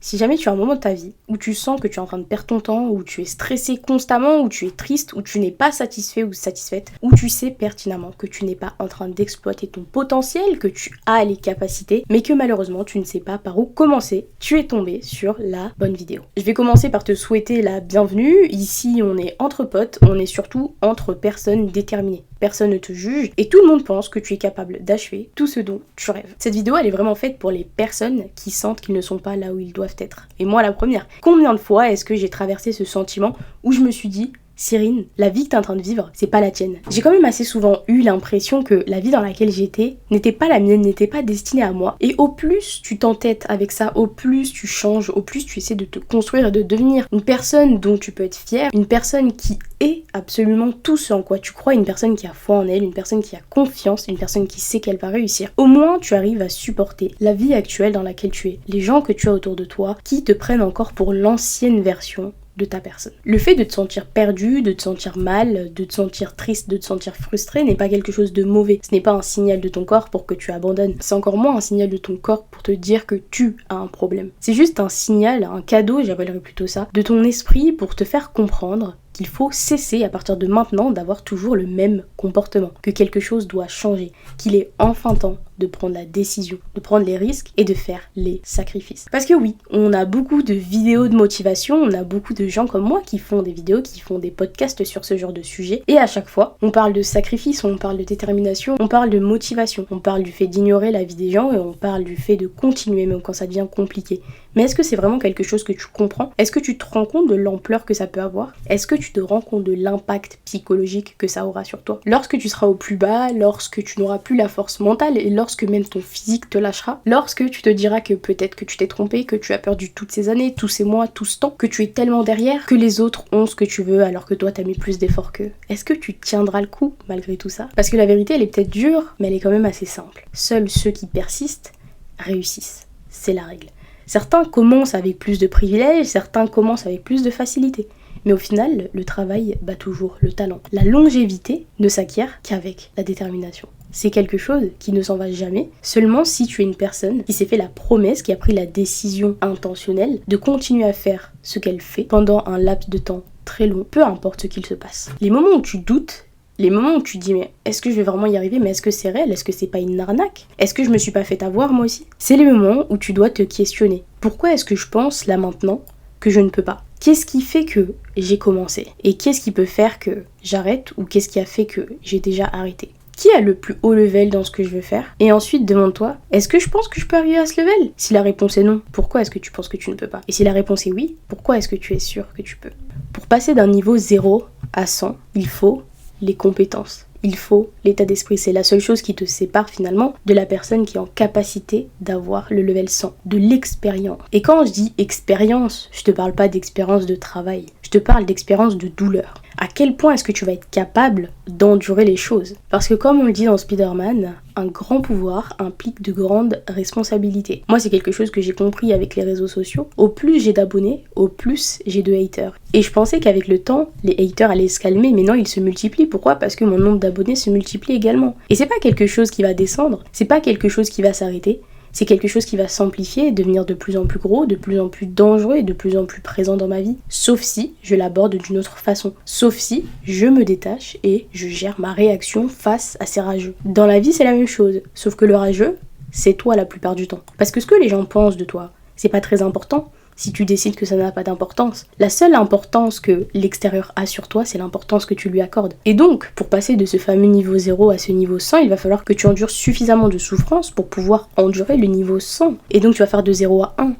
Si jamais tu as un moment de ta vie où tu sens que tu es en train de perdre ton temps, où tu es stressé constamment, où tu es triste, où tu n'es pas satisfait ou satisfaite, où tu sais pertinemment que tu n'es pas en train d'exploiter ton potentiel, que tu as les capacités, mais que malheureusement tu ne sais pas par où commencer, tu es tombé sur la bonne vidéo. Je vais commencer par te souhaiter la bienvenue. Ici, on est entre potes, on est surtout entre personnes déterminées. Personne ne te juge et tout le monde pense que tu es capable d'achever tout ce dont tu rêves. Cette vidéo, elle est vraiment faite pour les personnes qui sentent qu'ils ne sont pas là où ils doivent être. Et moi, la première. Combien de fois est-ce que j'ai traversé ce sentiment où je me suis dit, Cyrine, la vie que t'es en train de vivre, c'est pas la tienne. J'ai quand même assez souvent eu l'impression que la vie dans laquelle j'étais n'était pas la mienne, n'était pas destinée à moi. Et au plus tu t'entêtes avec ça, au plus tu changes, au plus tu essaies de te construire et de devenir une personne dont tu peux être fière, une personne qui est absolument tout ce en quoi tu crois, une personne qui a foi en elle, une personne qui a confiance, une personne qui sait qu'elle va réussir. Au moins tu arrives à supporter la vie actuelle dans laquelle tu es, les gens que tu as autour de toi qui te prennent encore pour l'ancienne version de ta personne. Le fait de te sentir perdu, de te sentir mal, de te sentir triste, de te sentir frustré n'est pas quelque chose de mauvais. Ce n'est pas un signal de ton corps pour que tu abandonnes. C'est encore moins un signal de ton corps pour te dire que tu as un problème. C'est juste un signal, un cadeau, j'appellerais plutôt ça, de ton esprit pour te faire comprendre qu'il faut cesser à partir de maintenant d'avoir toujours le même comportement, que quelque chose doit changer, qu'il est enfin temps de prendre la décision, de prendre les risques et de faire les sacrifices. Parce que oui, on a beaucoup de vidéos de motivation, on a beaucoup de gens comme moi qui font des vidéos, qui font des podcasts sur ce genre de sujet, et à chaque fois, on parle de sacrifice, on parle de détermination, on parle de motivation, on parle du fait d'ignorer la vie des gens et on parle du fait de continuer même quand ça devient compliqué. Mais est-ce que c'est vraiment quelque chose que tu comprends? Est-ce que tu te rends compte de l'ampleur que ça peut avoir? Est-ce que tu te rends compte de l'impact psychologique que ça aura sur toi? Lorsque tu seras au plus bas, lorsque tu n'auras plus la force mentale et lorsque même ton physique te lâchera, lorsque tu te diras que peut-être que tu t'es trompé, que tu as perdu toutes ces années, tous ces mois, tout ce temps, que tu es tellement derrière, que les autres ont ce que tu veux alors que toi t'as mis plus d'efforts qu'eux. Est-ce que tu tiendras le coup malgré tout ça? Parce que la vérité elle est peut-être dure, mais elle est quand même assez simple. Seuls ceux qui persistent réussissent. C'est la règle. Certains commencent avec plus de privilèges, certains commencent avec plus de facilité. Mais au final, le travail bat toujours le talent. La longévité ne s'acquiert qu'avec la détermination. C'est quelque chose qui ne s'en va jamais, seulement si tu es une personne qui s'est fait la promesse, qui a pris la décision intentionnelle de continuer à faire ce qu'elle fait pendant un laps de temps très long, peu importe ce qu'il se passe. Les moments où tu doutes, les moments où tu dis mais est-ce que je vais vraiment y arriver, mais est-ce que c'est réel, est-ce que c'est pas une arnaque, est-ce que je me suis pas fait avoir moi aussi? C'est les moments où tu dois te questionner. Pourquoi est-ce que je pense là maintenant que je ne peux pas? Qu'est-ce qui fait que j'ai commencé? Et qu'est-ce qui peut faire que j'arrête? Ou qu'est-ce qui a fait que j'ai déjà arrêté? Qui a le plus haut level dans ce que je veux faire? Et ensuite, demande-toi, est-ce que je pense que je peux arriver à ce level? Si la réponse est non, pourquoi est-ce que tu penses que tu ne peux pas? Et si la réponse est oui, pourquoi est-ce que tu es sûr que tu peux? Pour passer d'un niveau 0 à 100, il faut les compétences. Il faut l'état d'esprit. C'est la seule chose qui te sépare finalement de la personne qui est en capacité d'avoir le level 100, de l'expérience. Et quand je dis expérience, je te parle pas d'expérience de travail, je te parle d'expérience de douleur. À quel point est-ce que tu vas être capable d'endurer les choses? Parce que comme on le dit dans Spider-Man, un grand pouvoir implique de grandes responsabilités. Moi, c'est quelque chose que j'ai compris avec les réseaux sociaux. Au plus j'ai d'abonnés, au plus j'ai de haters. Et je pensais qu'avec le temps, les haters allaient se calmer, mais non, ils se multiplient. Pourquoi? Parce que mon nombre d'abonnés se multiplie également. Et c'est pas quelque chose qui va descendre, c'est pas quelque chose qui va s'arrêter. C'est quelque chose qui va s'amplifier et devenir de plus en plus gros, de plus en plus dangereux et de plus en plus présent dans ma vie. Sauf si je l'aborde d'une autre façon. Sauf si je me détache et je gère ma réaction face à ces rageux. Dans la vie, c'est la même chose. Sauf que le rageux, c'est toi la plupart du temps. Parce que ce que les gens pensent de toi, c'est pas très important. Si tu décides que ça n'a pas d'importance. La seule importance que l'extérieur a sur toi, c'est l'importance que tu lui accordes. Et donc, pour passer de ce fameux niveau 0 à ce niveau 100, il va falloir que tu endures suffisamment de souffrance pour pouvoir endurer le niveau 100. Et donc tu vas faire de 0 à 1,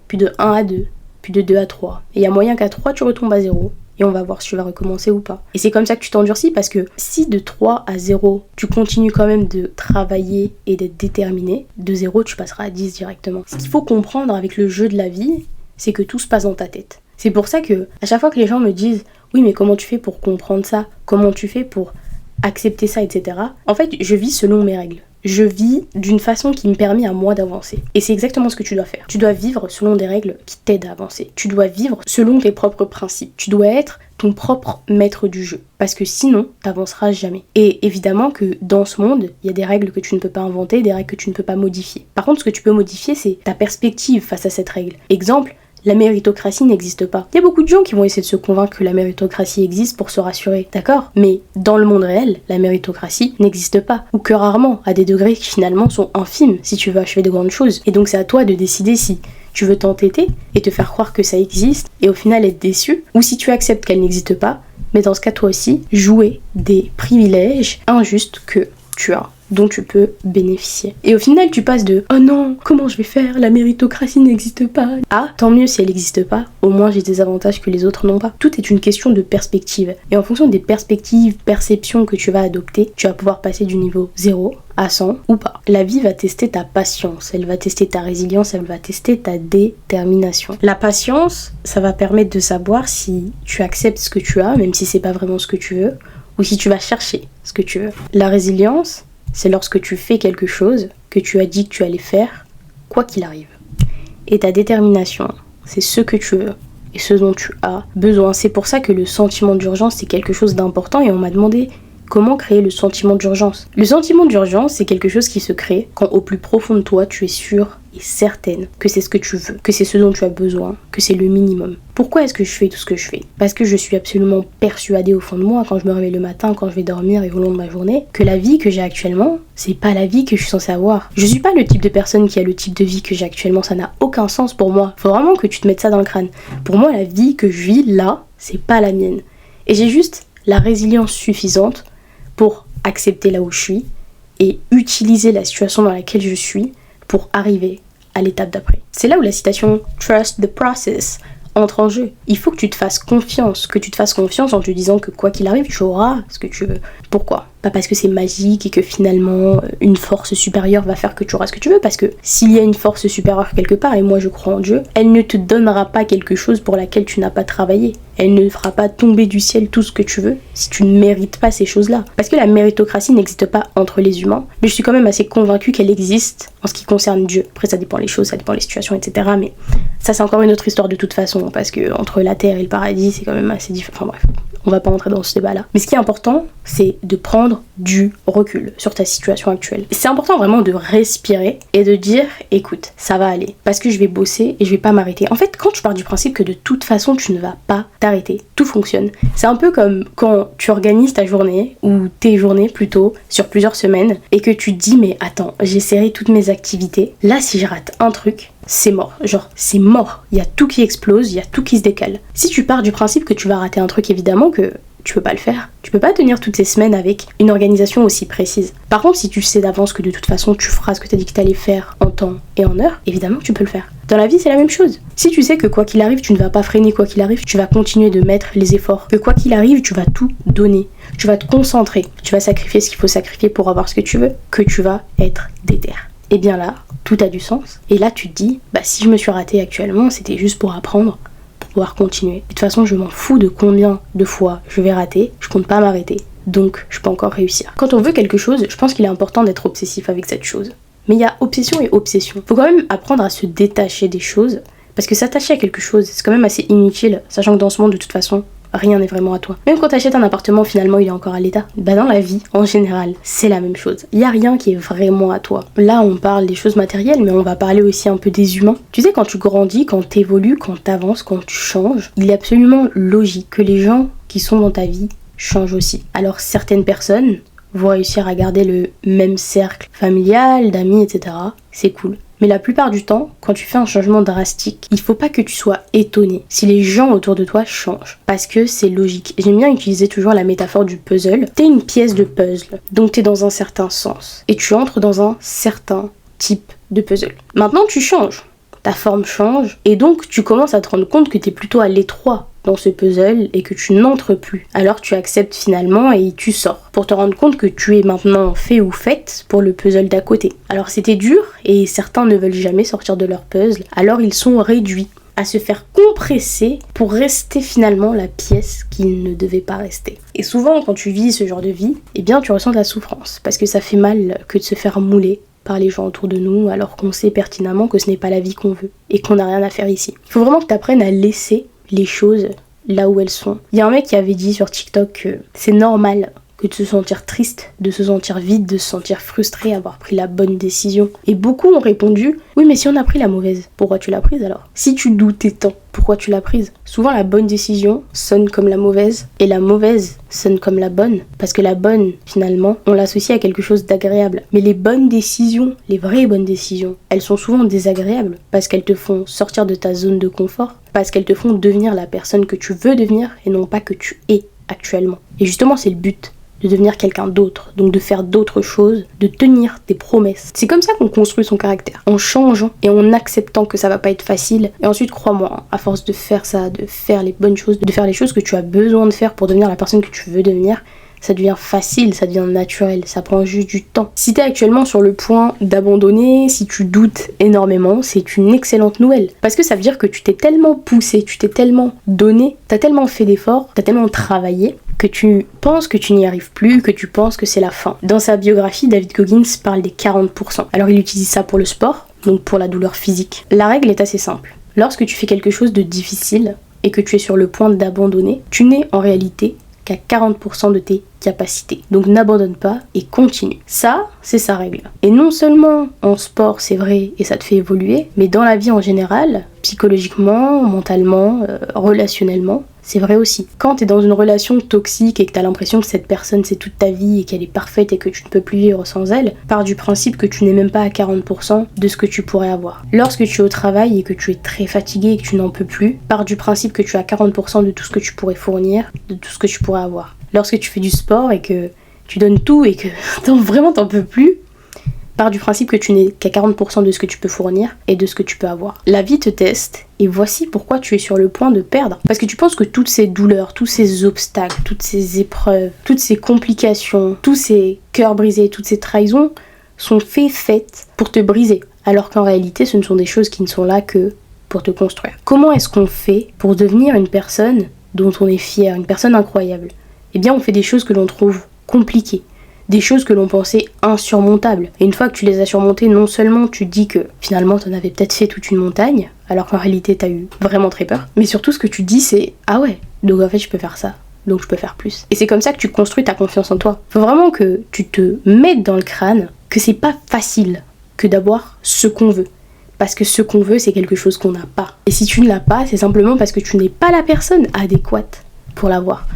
puis de 1 à 2, puis de 2 à 3. Et il y a moyen qu'à 3, tu retombes à 0. Et on va voir si tu vas recommencer ou pas. Et c'est comme ça que tu t'endurcis, parce que si de 3 à 0, tu continues quand même de travailler et d'être déterminé, de 0, tu passeras à 10 directement. Ce qu'il faut comprendre avec le jeu de la vie, c'est que tout se passe dans ta tête. C'est pour ça que, à chaque fois que les gens me disent « Oui, mais comment tu fais pour comprendre ça? Comment tu fais pour accepter ça, etc. » En fait, je vis selon mes règles. je vis d'une façon qui me permet à moi d'avancer. Et c'est exactement ce que tu dois faire. Tu dois vivre selon des règles qui t'aident à avancer. Tu dois vivre selon tes propres principes. Tu dois être ton propre maître du jeu. Parce que sinon, t'avanceras jamais. Et évidemment que dans ce monde, il y a des règles que tu ne peux pas inventer, des règles que tu ne peux pas modifier. Par contre, ce que tu peux modifier, c'est ta perspective face à cette règle. Exemple, la méritocratie n'existe pas. Il y a beaucoup de gens qui vont essayer de se convaincre que la méritocratie existe pour se rassurer, d'accord? Mais dans le monde réel, la méritocratie n'existe pas. Ou que rarement, à des degrés qui finalement sont infimes, si tu veux achever de grandes choses. Et donc c'est à toi de décider si tu veux t'entêter et te faire croire que ça existe et au final être déçu, ou si tu acceptes qu'elle n'existe pas, mais dans ce cas toi aussi, jouer des privilèges injustes que tu as, dont tu peux bénéficier. Et au final, tu passes de « Oh non, comment je vais faire? La méritocratie n'existe pas » à « Tant mieux si elle n'existe pas, au moins j'ai des avantages que les autres n'ont pas ». Tout est une question de perspective. Et en fonction des perspectives, perceptions que tu vas adopter, tu vas pouvoir passer du niveau 0 à 100 ou pas. La vie va tester ta patience, elle va tester ta résilience, elle va tester ta détermination. La patience, ça va permettre de savoir si tu acceptes ce que tu as, même si c'est pas vraiment ce que tu veux, ou si tu vas chercher ce que tu veux. La résilience, c'est lorsque tu fais quelque chose que tu as dit que tu allais faire, quoi qu'il arrive. Et ta détermination, c'est ce que tu veux et ce dont tu as besoin. C'est pour ça que le sentiment d'urgence, c'est quelque chose d'important et on m'a demandé comment créer le sentiment d'urgence. Le sentiment d'urgence, c'est quelque chose qui se crée quand au plus profond de toi, tu es sûre et certaine que c'est ce que tu veux, que c'est ce dont tu as besoin, que c'est le minimum. Pourquoi est-ce que je fais tout ce que je fais? Parce que je suis absolument persuadée au fond de moi, quand je me réveille le matin, quand je vais dormir et au long de ma journée, que la vie que j'ai actuellement, c'est pas la vie que je suis censée avoir. Je suis pas le type de personne qui a le type de vie que j'ai actuellement, ça n'a aucun sens pour moi. Faut vraiment que tu te mettes ça dans le crâne. Pour moi, la vie que je vis là, c'est pas la mienne. Et j'ai juste la résilience suffisante pour accepter là où je suis et utiliser la situation dans laquelle je suis pour arriver à l'étape d'après. C'est là où la citation « Trust the process » entre en jeu. Il faut que tu te fasses confiance, en te disant que quoi qu'il arrive, tu auras ce que tu veux. Pourquoi? Pas parce que c'est magique et que finalement une force supérieure va faire que tu auras ce que tu veux, parce que s'il y a une force supérieure quelque part, et moi je crois en Dieu, elle ne te donnera pas quelque chose pour laquelle tu n'as pas travaillé. Elle ne fera pas tomber du ciel tout ce que tu veux si tu ne mérites pas ces choses-là. Parce que la méritocratie n'existe pas entre les humains, mais je suis quand même assez convaincue qu'elle existe en ce qui concerne Dieu. Après ça dépend les choses, ça dépend les situations, etc. Mais ça c'est encore une autre histoire de toute façon, parce que entre la terre et le paradis, c'est quand même assez différent. Enfin bref, on va pas entrer dans ce débat-là. Mais ce qui est important, c'est de prendre du recul sur ta situation actuelle. C'est important vraiment de respirer et de dire, écoute, ça va aller, parce que je vais bosser et je vais pas m'arrêter. En fait, quand tu pars du principe que de toute façon, tu ne vas pas t'arrêter, tout fonctionne. C'est un peu comme quand tu organises ta journée, ou tes journées plutôt, sur plusieurs semaines, et que tu te dis, mais attends, j'ai serré toutes mes activités. Là, si je rate un truc, c'est mort. Genre, c'est mort. Il y a tout qui explose, il y a tout qui se décale. Si tu pars du principe que tu vas rater un truc, évidemment que tu peux pas le faire. Tu peux pas tenir toutes ces semaines avec une organisation aussi précise. Par contre, si tu sais d'avance que de toute façon tu feras ce que tu as dit que tu allais faire en temps et en heure, évidemment que tu peux le faire. Dans la vie, c'est la même chose. Si tu sais que quoi qu'il arrive, tu ne vas pas freiner, quoi qu'il arrive, tu vas continuer de mettre les efforts. Que quoi qu'il arrive, tu vas tout donner. Tu vas te concentrer. Tu vas sacrifier ce qu'il faut sacrifier pour avoir ce que tu veux. Que tu vas être déter. Et bien là, tout a du sens. Et là, tu te dis, bah si je me suis ratée actuellement, c'était juste pour apprendre, pour pouvoir continuer. De toute façon, je m'en fous de combien de fois je vais rater, je compte pas m'arrêter. Donc, je peux encore réussir. Quand on veut quelque chose, je pense qu'il est important d'être obsessif avec cette chose. Mais il y a obsession et obsession. Faut quand même apprendre à se détacher des choses, parce que s'attacher à quelque chose, c'est quand même assez inutile, sachant que dans ce monde, de toute façon, rien n'est vraiment à toi. Même quand t'achètes un appartement, finalement, il est encore à l'état. Bah dans la vie, en général, c'est la même chose. Il y a rien qui est vraiment à toi. Là, on parle des choses matérielles, mais on va parler aussi un peu des humains. Tu sais, quand tu grandis, quand t'évolues, quand t'avances, quand tu changes, il est absolument logique que les gens qui sont dans ta vie changent aussi. Alors, certaines personnes vont réussir à garder le même cercle familial, d'amis, etc. C'est cool. Mais la plupart du temps, quand tu fais un changement drastique, il faut pas que tu sois étonné si les gens autour de toi changent. Parce que c'est logique. J'aime bien utiliser toujours la métaphore du puzzle. T'es une pièce de puzzle, donc t'es dans un certain sens. Et tu entres dans un certain type de puzzle. Maintenant, tu changes. Ta forme change, et donc tu commences à te rendre compte que t'es plutôt à l'étroit dans ce puzzle et que tu n'entres plus. Alors tu acceptes finalement et tu sors pour te rendre compte que tu es maintenant fait ou faite pour le puzzle d'à côté. Alors c'était dur et certains ne veulent jamais sortir de leur puzzle, alors ils sont réduits à se faire compresser pour rester finalement la pièce qu'il ne devait pas rester. Et souvent, quand tu vis ce genre de vie, eh bien, tu ressens de la souffrance, parce que ça fait mal que de se faire mouler par les gens autour de nous, alors qu'on sait pertinemment que ce n'est pas la vie qu'on veut, et qu'on n'a rien à faire ici. Il faut vraiment que tu apprennes à laisser les choses là où elles sont. Il y a un mec qui avait dit sur TikTok que c'est normal que de se sentir triste, de se sentir vide, de se sentir frustré, avoir pris la bonne décision. Et beaucoup ont répondu « Oui, mais si on a pris la mauvaise, pourquoi tu l'as prise alors ? Si tu doutais tant, pourquoi tu l'as prise ?» Souvent la bonne décision sonne comme la mauvaise, et la mauvaise sonne comme la bonne, parce que la bonne, finalement, on l'associe à quelque chose d'agréable. Mais les bonnes décisions, les vraies bonnes décisions, elles sont souvent désagréables, parce qu'elles te font sortir de ta zone de confort, parce qu'elles te font devenir la personne que tu veux devenir, et non pas que tu es actuellement. Et justement, c'est le but. De devenir quelqu'un d'autre, donc de faire d'autres choses, de tenir des promesses. C'est comme ça qu'on construit son caractère, en changeant et en acceptant que ça va pas être facile. Et ensuite, crois-moi, à force de faire ça, de faire les bonnes choses, de faire les choses que tu as besoin de faire pour devenir la personne que tu veux devenir, ça devient facile, ça devient naturel, ça prend juste du temps. Si t'es actuellement sur le point d'abandonner, si tu doutes énormément, c'est une excellente nouvelle. Parce que ça veut dire que tu t'es tellement poussé, tu t'es tellement donné, t'as tellement fait d'efforts, t'as tellement travaillé, que tu penses que tu n'y arrives plus, que tu penses que c'est la fin. Dans sa biographie, David Goggins parle des 40%. Alors il utilise ça pour le sport, donc pour la douleur physique. La règle est assez simple. Lorsque tu fais quelque chose de difficile et que tu es sur le point d'abandonner, tu n'es en réalité qu'à 40% de tes capacités. Donc n'abandonne pas et continue. Ça, c'est sa règle. Et non seulement en sport, c'est vrai, et ça te fait évoluer, mais dans la vie en général, psychologiquement, mentalement, relationnellement, c'est vrai aussi. Quand t'es dans une relation toxique et que t'as l'impression que cette personne c'est toute ta vie et qu'elle est parfaite et que tu ne peux plus vivre sans elle, pars du principe que tu n'es même pas à 40% de ce que tu pourrais avoir. Lorsque tu es au travail et que tu es très fatigué et que tu n'en peux plus, pars du principe que tu as 40% de tout ce que tu pourrais fournir, de tout ce que tu pourrais avoir. Lorsque tu fais du sport et que tu donnes tout et que vraiment t'en peux plus, pars du principe que tu n'es qu'à 40% de ce que tu peux fournir et de ce que tu peux avoir. La vie te teste et voici pourquoi tu es sur le point de perdre. Parce que tu penses que toutes ces douleurs, tous ces obstacles, toutes ces épreuves, toutes ces complications, tous ces cœurs brisés, toutes ces trahisons sont faites pour te briser. Alors qu'en réalité, ce ne sont des choses qui ne sont là que pour te construire. Comment est-ce qu'on fait pour devenir une personne dont on est fier, une personne incroyable ? Eh bien, on fait des choses que l'on trouve compliquées. Des choses que l'on pensait insurmontables. Et une fois que tu les as surmontées, non seulement tu te dis que finalement t'en avais peut-être fait toute une montagne, alors qu'en réalité t'as eu vraiment très peur, mais surtout ce que tu te dis c'est « Ah ouais, donc en fait je peux faire ça, donc je peux faire plus ». Et c'est comme ça que tu construis ta confiance en toi. Faut vraiment que tu te mettes dans le crâne que c'est pas facile que d'avoir ce qu'on veut. Parce que ce qu'on veut, c'est quelque chose qu'on n'a pas. Et si tu ne l'as pas, c'est simplement parce que tu n'es pas la personne adéquate pour l'avoir.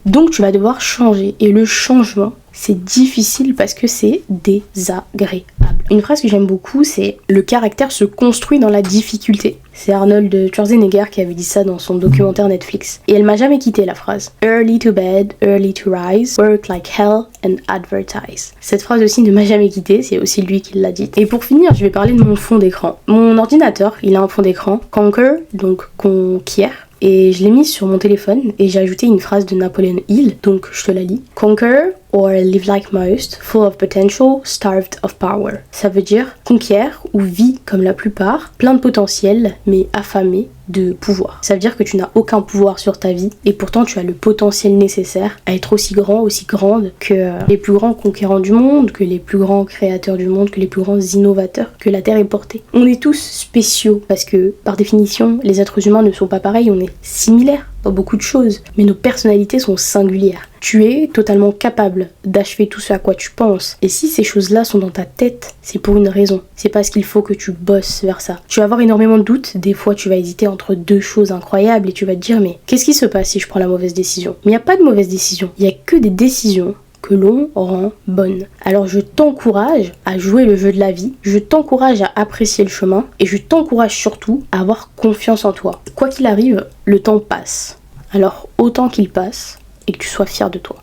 Donc tu vas devoir changer. Et le changement, c'est difficile parce que c'est désagréable. Une phrase que j'aime beaucoup, c'est « Le caractère se construit dans la difficulté ». C'est Arnold Schwarzenegger qui avait dit ça dans son documentaire Netflix. Et elle m'a jamais quitté la phrase. Early to bed, early to rise, work like hell and advertise. Cette phrase aussi ne m'a jamais quitté, c'est aussi lui qui l'a dite. Et pour finir, je vais parler de mon fond d'écran. Mon ordinateur, il a un fond d'écran Conquer, donc conquiert. Et je l'ai mise sur mon téléphone et j'ai ajouté une phrase de Napoleon Hill, donc je te la lis. Conquer or live like most, full of potential, starved of power. Ça veut dire conquiert ou vis comme la plupart, plein de potentiel mais affamé de pouvoir. Ça veut dire que tu n'as aucun pouvoir sur ta vie et pourtant tu as le potentiel nécessaire à être aussi grand, aussi grande que les plus grands conquérants du monde, que les plus grands créateurs du monde, que les plus grands innovateurs que la Terre ait porté. On est tous spéciaux parce que par définition les êtres humains ne sont pas pareils, on est similaires dans beaucoup de choses, mais nos personnalités sont singulières. Tu es totalement capable d'achever tout ce à quoi tu penses. Et si ces choses-là sont dans ta tête, c'est pour une raison. C'est parce qu'il faut que tu bosses vers ça. Tu vas avoir énormément de doutes, des fois tu vas hésiter entre deux choses incroyables et tu vas te dire mais qu'est-ce qui se passe si je prends la mauvaise décision ? Mais il n'y a pas de mauvaise décision, il n'y a que des décisions que l'on rend bonne. Alors je t'encourage à jouer le jeu de la vie, je t'encourage à apprécier le chemin et je t'encourage surtout à avoir confiance en toi. Quoi qu'il arrive, le temps passe. Alors autant qu'il passe et que tu sois fier de toi.